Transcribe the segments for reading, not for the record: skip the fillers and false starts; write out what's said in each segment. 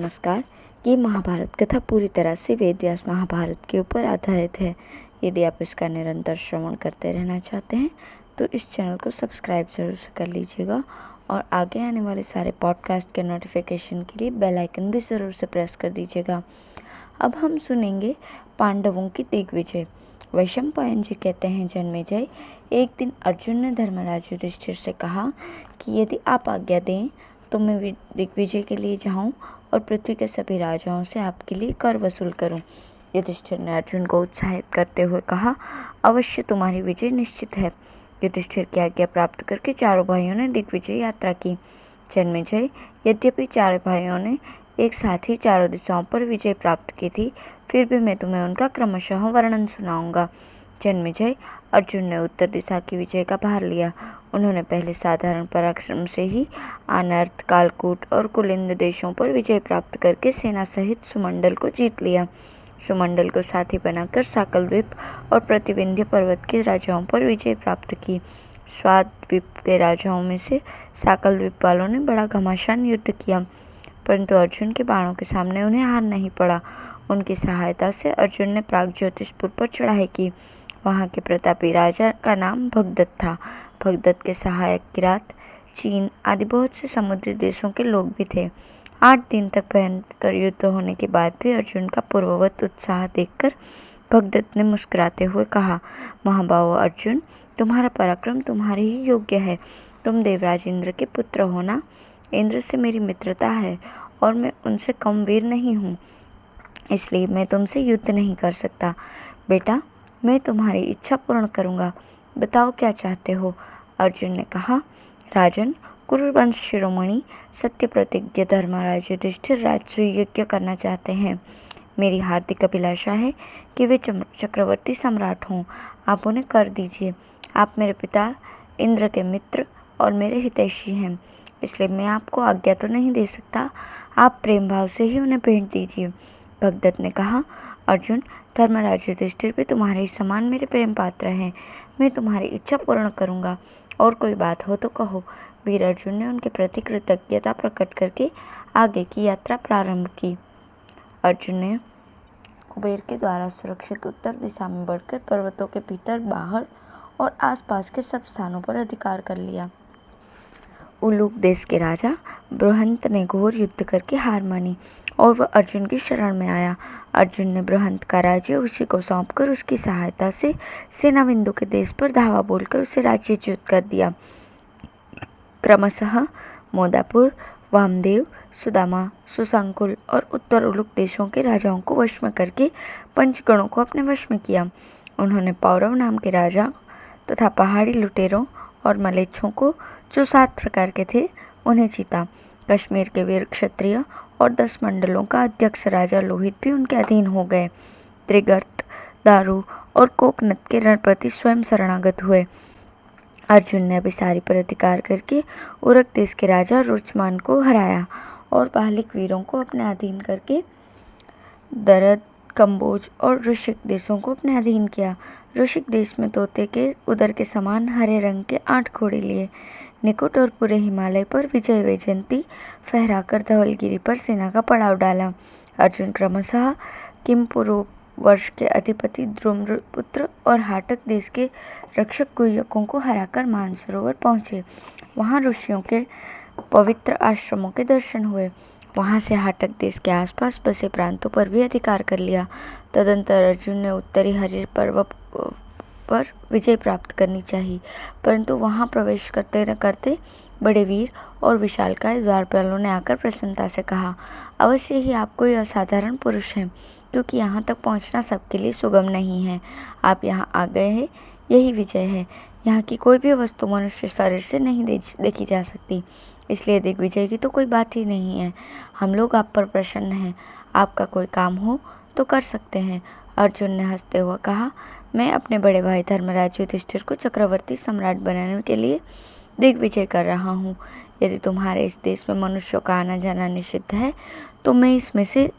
नमस्कार। ये महाभारत कथा पूरी तरह से वेद व्यास महाभारत के ऊपर आधारित है। यदि आप इसका निरंतर श्रवण करते रहना चाहते हैं तो इस चैनल को सब्सक्राइब जरूर से कर लीजिएगा और आगे आने वाले सारे पॉडकास्ट के नोटिफिकेशन के लिए बेल आइकन भी ज़रूर से प्रेस कर दीजिएगा। अब हम सुनेंगे पांडवों की दिग्विजय। वैशंपायन जी कहते हैं, जन्मेजय, एक दिन अर्जुन ने धर्मराज युधिष्ठिर से कहा कि यदि आप आज्ञा दें तो मैं दिग्विजय के लिए जाऊं और पृथ्वी के सभी राजाओं से आपके लिए कर वसूल करूं। युधिष्ठिर ने अर्जुन को उत्साहित करते हुए कहा, अवश्य तुम्हारी विजय निश्चित है। युधिष्ठिर की आज्ञा प्राप्त करके चारों भाइयों ने दिग्विजय यात्रा की। जन्मेजय, यद्यपि चारों भाइयों ने एक साथ ही चारों दिशाओं पर विजय प्राप्त की थी, फिर भी मैं तुम्हें उनका क्रमशः वर्णन सुनाऊंगा। जन्मेजय, अर्जुन ने उत्तर दिशा की विजय का भार लिया। उन्होंने पहले साधारण पराक्रम से ही आनर्त, कालकूट और कुलिंद देशों पर विजय प्राप्त करके सेना सहित सुमंडल को जीत लिया। सुमंडल को साथी बनाकर साकल द्वीप और प्रतिविंध्य पर्वत के राजाओं पर विजय प्राप्त की। स्वाद द्वीप के राजाओं में से साकल द्वीप वालों ने बड़ा घमासान युद्ध किया, परंतु अर्जुन के बाणों के सामने उन्हें हार नहीं पड़ा। उनकी सहायता से अर्जुन ने प्रागज्योतिषपुर पर चढ़ाई की। वहां के प्रतापी राजा का नाम भगदत्त था। भगदत्त के सहायक किरात, चीन आदि बहुत से समुद्री देशों के लोग भी थे। 8 दिन तक भयंकर युद्ध होने के बाद भी अर्जुन का पूर्ववत उत्साह देखकर भगदत्त ने मुस्कुराते हुए कहा, महाबाहो अर्जुन, तुम्हारा पराक्रम तुम्हारे ही योग्य है। तुम देवराज इंद्र के पुत्र होना, इंद्र से मेरी मित्रता है और मैं उनसे कम वीर नहीं हूँ, इसलिए मैं तुमसे युद्ध नहीं कर सकता। बेटा, मैं तुम्हारी इच्छा पूर्ण करूंगा। बताओ क्या चाहते हो? अर्जुन ने कहा, राजन, कुरुवंश शिरोमणि सत्य प्रतिज्ञ धर्मराज युधिष्ठिर राजसूय यज्ञ करना चाहते हैं। मेरी हार्दिक अभिलाषा है कि वे चक्रवर्ती सम्राट हों। आप उन्हें कर दीजिए। आप मेरे पिता इंद्र के मित्र और मेरे हितैषी हैं, इसलिए मैं आपको आज्ञा तो नहीं दे सकता। आप प्रेम भाव से ही उन्हें भेंट दीजिए। भगदत्त ने कहा, अर्जुन, धर्मराज युधिष्ठिर भी तुम्हारे ही समान मेरे प्रेम पात्र हैं। मैं तुम्हारी इच्छा पूर्ण करूंगा, और कोई बात हो तो कहो। वीर अर्जुन ने उनके प्रति कृतज्ञता प्रकट करके आगे की यात्रा प्रारंभ की। अर्जुन ने कुबेर के द्वारा सुरक्षित उत्तर दिशा में बढ़कर पर्वतों के भीतर, बाहर और आसपास के सब स्थानों पर अधिकार कर लिया। उलूक देश के राजा बृहंत ने घोर युद्ध करके हार मानी और वह अर्जुन की शरण में आया। अर्जुन ने बृहंत का राज्य उसी को सौंपकर उसकी सहायता से सेनाबिंदु के देश पर धावा बोलकर उसे राज्यच्युत कर दिया। क्रमशः मोदापुर, वामदेव, सुदामा, सुसंकुल और उत्तर उलूक देशों के राजाओं को वश में करके पंचगणों को अपने वश में किया। उन्होंने पौरव नाम के राजा तथा पहाड़ी लुटेरों और मलेच्छों को, जो 7 प्रकार के थे, उन्हें जीता। कश्मीर के वीर क्षत्रिय और 10 मंडलों का अध्यक्ष राजा लोहित भी उनके अधीन हो गए। त्रिगर्त, दारू और कोकनद के रणपति स्वयं शरणागत हुए। अर्जुन ने अभिसारी पर अधिकार करके उरक देश के राजा रुचमान को हराया और बालिक वीरों को अपने अधीन करके दरद, कंबोज और ऋषिक देशों को अपने अधीन किया। ऋषिक देश में तोते के उदर के समान हरे रंग के 8 घोड़े लिए निकुट और पूरे हिमालय पर विजय वैजयंती फहराकर धवलगिरी पर सेना का पड़ाव डाला। अर्जुन क्रमशः किमपुरु वर्ष के अधिपति द्रुमपुत्र और हाटक देश के रक्षक गुह्यकों को हराकर मानसरोवर पहुंचे। वहां ऋषियों के पवित्र आश्रमों के दर्शन हुए। वहां से हाटक देश के आसपास बसे प्रांतों पर भी अधिकार कर लिया। तदंतर अर्जुन ने उत्तरी हरिर पर्वत पर विजय प्राप्त करनी चाहिए, परंतु वहां प्रवेश करते न करते बड़े वीर और विशालकाय द्वारपालों ने आकर प्रसन्नता से कहा, अवश्य ही आप कोई असाधारण पुरुष हैं, क्योंकि यहाँ तक पहुँचना सबके लिए सुगम नहीं है। आप यहाँ आ गए हैं, यही विजय है। यहाँ की कोई भी वस्तु मनुष्य शरीर से नहीं देखी जा सकती, इसलिए दिग्विजय की तो कोई बात ही नहीं है। हम लोग आप पर प्रसन्न हैं। आपका कोई काम हो तो कर सकते हैं। अर्जुन ने हंसते हुए कहा, मैं अपने बड़े भाई धर्मराज युधिष्ठिर को चक्रवर्ती सम्राट बनाने के लिए दिग्विजय कर रहा हूँ। यदि तुम्हारे इस देश में मनुष्यों का आना जाना निषिद्ध है तो मैं इसमें से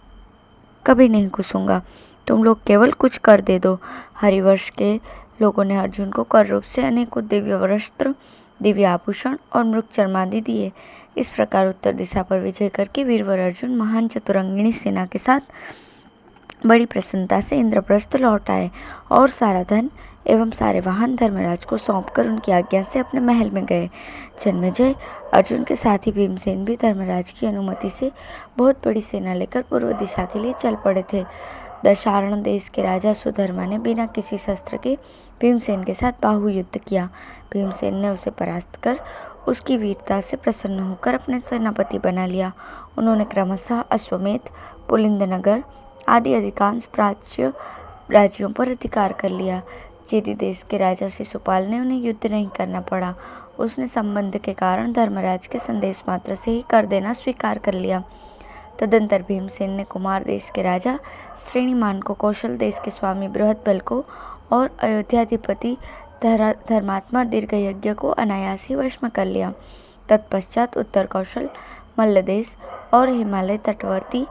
कभी नहीं घुसूंगा। तुम लोग केवल कुछ कर दे दो। हरिवंश के लोगों ने अर्जुन को कर रूप से अनेकों दिव्य वस्त्र, दिव्य आभूषण और मृग चर्मादि दिए। इस प्रकार उत्तर दिशा पर विजय करके वीरवर अर्जुन महान चतुरंगिणी सेना के साथ बड़ी प्रसन्नता से इंद्रप्रस्थ लौट आए और सारा धन एवं सारे वाहन धर्मराज को सौंपकर उनकी आज्ञा से अपने महल में गए। जन्मेजय अर्जुन के साथ ही भीमसेन भी धर्मराज की अनुमति से बहुत बड़ी सेना लेकर पूर्व दिशा के लिए चल पड़े थे। दशारण देश के राजा सुधर्मा ने बिना किसी शस्त्र के भीमसेन के साथ बाहु युद्ध किया। भीमसेन ने उसे परास्त कर उसकी वीरता से प्रसन्न होकर अपने सेनापति बना लिया। उन्होंने क्रमशः अश्वमेध, पुलिंदनगर आदि अधिकांश प्राच्य राज्यों पर अधिकार कर लिया। चेदी देश के राजा शिशुपाल ने उन्हें युद्ध नहीं करना पड़ा। उसने संबंध के कारण धर्मराज के संदेश मात्र से ही कर देना स्वीकार कर लिया। तदंतर भीमसेन ने कुमार देश के राजा श्रेणीमान को, कौशल देश के स्वामी बृहदबल को और अयोध्याधिपति धर्मात्मा दीर्घयज्ञ को अनायास ही वश में कर लिया। तत्पश्चात उत्तर कौशल, मल्ल देश और हिमालय तटवर्ती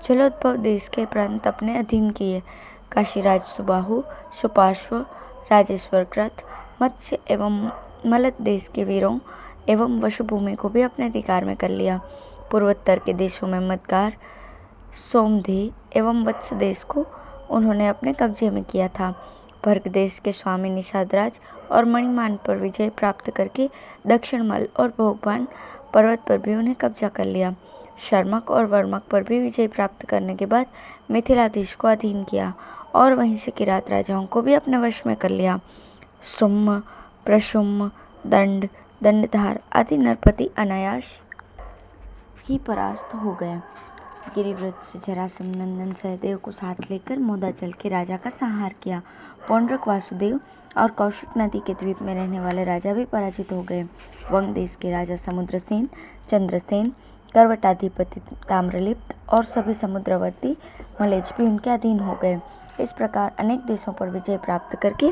जलोद्भव देश के प्रांत अपने अधीन किए। काशीराज सुबाहु, सुपार्श्व, राजेश्वरकृत, मत्स्य एवं मलद देश के वीरों एवं वशुभूमि को भी अपने अधिकार में कर लिया। पूर्वोत्तर के देशों में मदगार, सोमधे एवं वत्स देश को उन्होंने अपने कब्जे में किया था। भर्ग देश के स्वामी निषादराज और मणिमान पर विजय प्राप्त करके दक्षिण मल और भोगवान पर्वत पर भी उन्हें कब्जा कर लिया। शर्मक और वर्मक पर भी विजय प्राप्त करने के बाद मिथिलाधीश को अधीन किया और वहीं से किरात राजाओं को भी अपने वश में कर लिया। सुम्म, प्रशुम्म, दंड, दंडधार आदि नरपति अनायास ही परास्त हो गए। गिरिव्रत से जरासंध नंदन सहदेव को साथ लेकर मोदाचल के राजा का संहार किया। पौंड्रक, वासुदेव और कौशिक नदी के द्वीप में रहने वाले राजा भी पराजित हो गए। वंग देश के राजा समुद्रसेन, चंद्रसेन, करवटाधिपति ताम्रलिप्त और सभी समुद्रवर्ती मलेच्छ भी उनके अधीन हो गए। इस प्रकार अनेक देशों पर विजय प्राप्त करके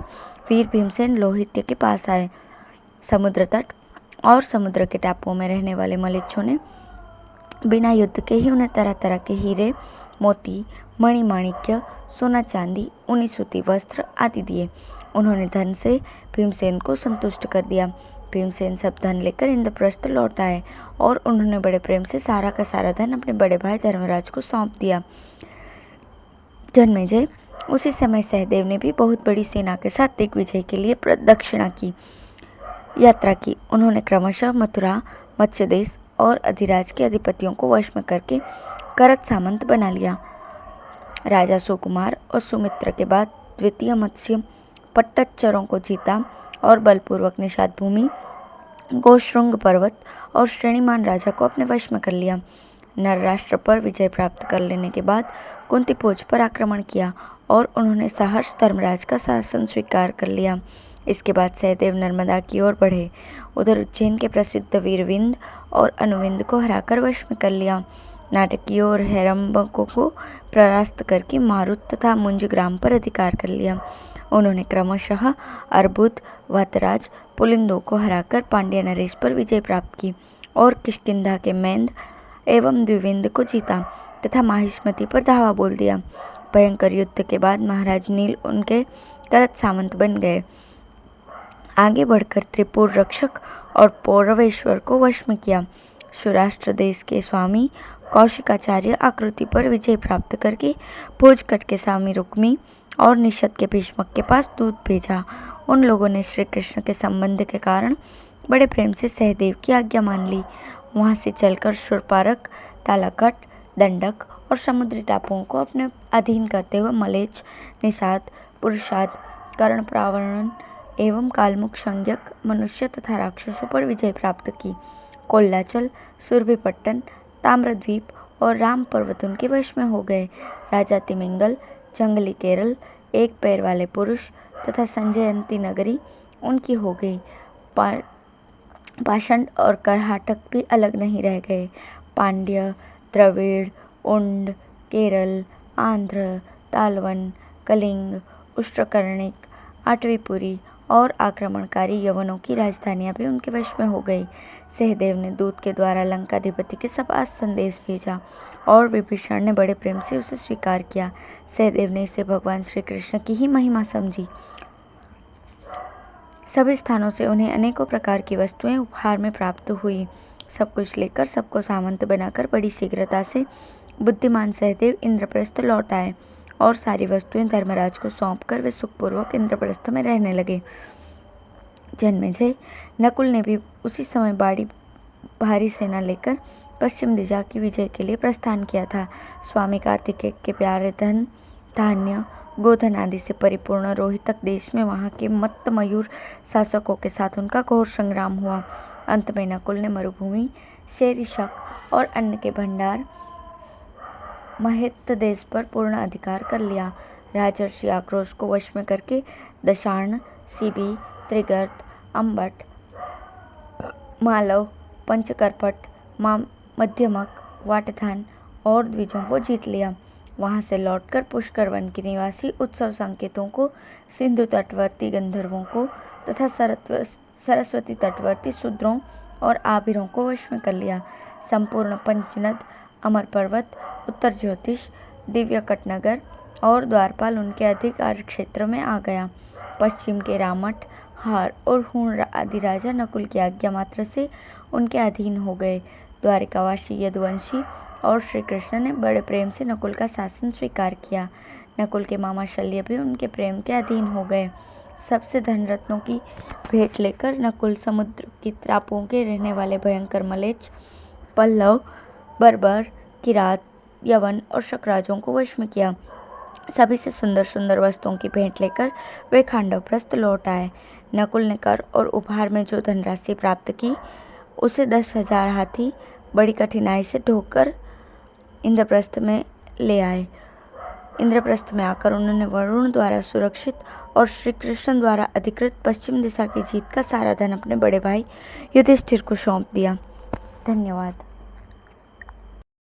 वीर भीमसेन लोहित्य के पास आए। समुद्र तट और समुद्र के टापुओं में रहने वाले मलेच्छों ने बिना युद्ध के ही उन्हें तरह तरह के हीरे, मोती, मणिमाणिक्य, सोना चांदी, ऊनी सूती वस्त्र आदि दिए। उन्होंने धन से भीमसेन को संतुष्ट कर दिया। भीमसेन सब धन लेकर इंद्रप्रस्थ लौट आए और उन्होंने बड़े प्रेम से सारा का सारा धन अपने बड़े भाई धर्मराज को सौंप दिया। जन्मेजय उसी समय सहदेव ने भी बहुत बड़ी सेना के साथ दिग्विजय के लिए दक्षिणा की यात्रा की। उन्होंने क्रमशः मथुरा, मत्स्य देश और अधिराज के अधिपतियों को वश में करके करत सामंत बना लिया। राजा सुकुमार और सुमित्र के बाद द्वितीय मत्स्य पट्टच्चरों को जीता और बलपूर्वक निषाद भूमि, गोशृंग पर्वत और श्रेणीमान राजा को अपने वश में कर लिया। नर राष्ट्र पर विजय प्राप्त कर लेने के बाद कुंती भोज पर आक्रमण किया और उन्होंने सहर्ष धर्मराज का शासन स्वीकार कर लिया। इसके बाद सहदेव नर्मदा की ओर बढ़े। उधर उज्जैन के प्रसिद्ध वीरविंद और अनुविंद को हराकर वश में कर लिया। नाटकीय और हेरम्बकों को परास्त करके मारुत तथा मुंज ग्राम पर अधिकार कर लिया। उन्होंने क्रमशः अर्बुद, वतराज, पुलिंदों को हराकर पांड्य नरेश पर विजय प्राप्त की और किष्किंधा के मैंद एवं द्विविंद को जीता तथा माहिष्मति पर धावा बोल दिया। भयंकर युद्ध के बाद महाराज नील उनके करत सामंत बन गए। आगे बढ़कर त्रिपुर रक्षक और पौरवेश्वर को वश में किया। सौराष्ट्र देश के स्वामी कौशिकाचार्य आकृति पर विजय प्राप्त करके भोजकट के स्वामी रुक्मी और निषद के भीष्मक के पास दूत भेजा। उन लोगों ने श्री कृष्ण के संबंध के कारण बड़े प्रेम से सहदेव की आज्ञा मान ली। वहां से चलकर शूरपारक, तालाकट, दंडक और समुद्री टापुओं को अपने अधीन करते हुए मलेच्छ, निषाद, पुरुषाद, कर्णप्रावरण एवं कालमुख संज्ञक मनुष्य तथा राक्षसों पर विजय प्राप्त की। कोल्लाचल, सुरभिपट्टन, ताम्रद्वीप और राम पर्वत उनके वश में हो गए। राजा तिमिंगल, जंगली केरल, एक पैर वाले पुरुष तथा संजयंती नगरी उनकी हो गई। पाषाण और कर्हाटक भी अलग नहीं रह गए। पांड्य, द्रविड़, उंड, केरल, आंध्र, तालवन, कलिंग, उष्ट्रकर्णिक, आठवीपुरी और आक्रमणकारी यवनों की राजधानियां भी उनके वश में हो गई। सहदेव ने दूत के द्वारा लंकाधिपति के पास संदेश भेजा और विभीषण ने बड़े प्रेम से उसे स्वीकार किया। सहदेव ने इसे भगवान श्री कृष्ण की ही महिमा समझी। सभी स्थानों से उन्हें अनेकों प्रकार की वस्तुएं उपहार में प्राप्त हुई। सब कुछ लेकर सबको सामंत बनाकर बड़ी शीघ्रता से बुद्धिमान सहदेव इंद्रप्रस्थ लौट आए और सारी वस्तुएं धर्मराज को सौंपकर वे सुखपूर्वक इंद्रप्रस्थ में रहने लगे। जन्मेजय नकुल ने भी उसी समय भारी सेना लेकर पश्चिम दिशा की विजय के लिए प्रस्थान किया था। स्वामी कार्तिकेय के प्यारे धन, धान्य, गोधन आदि से परिपूर्ण रोहितक देश में वहां के मत्त मयूर शासकों के साथ उनका घोर संग्राम हुआ। अंत में नकुल ने मरुभूमि, शेरिशक और अन्न के भंडार महेत्त देश पर पूर्ण अधिकार कर लिया। राजर्षि आक्रोश को वश में करके दशार्ण, शिबी, त्रिगर्त, अम्बट, मालव, पंचकर्पट, मध्यमक, वाटधान और द्विजों को जीत लिया। वहां से लौटकर पुष्कर वन के निवासी उत्सव संकेतों को, सिंधु तटवर्ती गंधर्वों को तथा सरस्वती तटवर्ती शूद्रों और आबिरों को वश में कर लिया। संपूर्ण पंचनद, अमर पर्वत, उत्तर ज्योतिष, दिव्य कटनगर और द्वारपाल उनके अधिकार क्षेत्र में आ गया। पश्चिम के रामट, हार और हूण आदि राजा नकुल की आज्ञा मात्र से उनके अधीन हो गए। द्वारिकावासी यदुवंशी और श्री कृष्ण ने बड़े प्रेम से नकुल का शासन स्वीकार किया। नकुल के मामा शल्य भी उनके प्रेम के अधीन हो गए। सबसे धन रत्नों की भेंट लेकर नकुल समुद्र की टापुओं के रहने वाले भयंकर मलेच्छ, पल्लव, बर्बर, किरात, यवन और शकराजों को वश में किया। सभी से सुंदर सुंदर वस्तुओं की भेंट लेकर वे खांडवप्रस्थ लौट आए। नकुल ने कर और उपहार में जो धनराशि प्राप्त की उसे 10,000 हाथी बड़ी कठिनाई से ढोकर इंद्रप्रस्थ में ले आए। इंद्रप्रस्थ में आकर उन्होंने वरुण द्वारा सुरक्षित और श्री कृष्ण द्वारा अधिकृत पश्चिम दिशा की जीत का सारा धन अपने बड़े भाई युधिष्ठिर को सौंप दिया। धन्यवाद।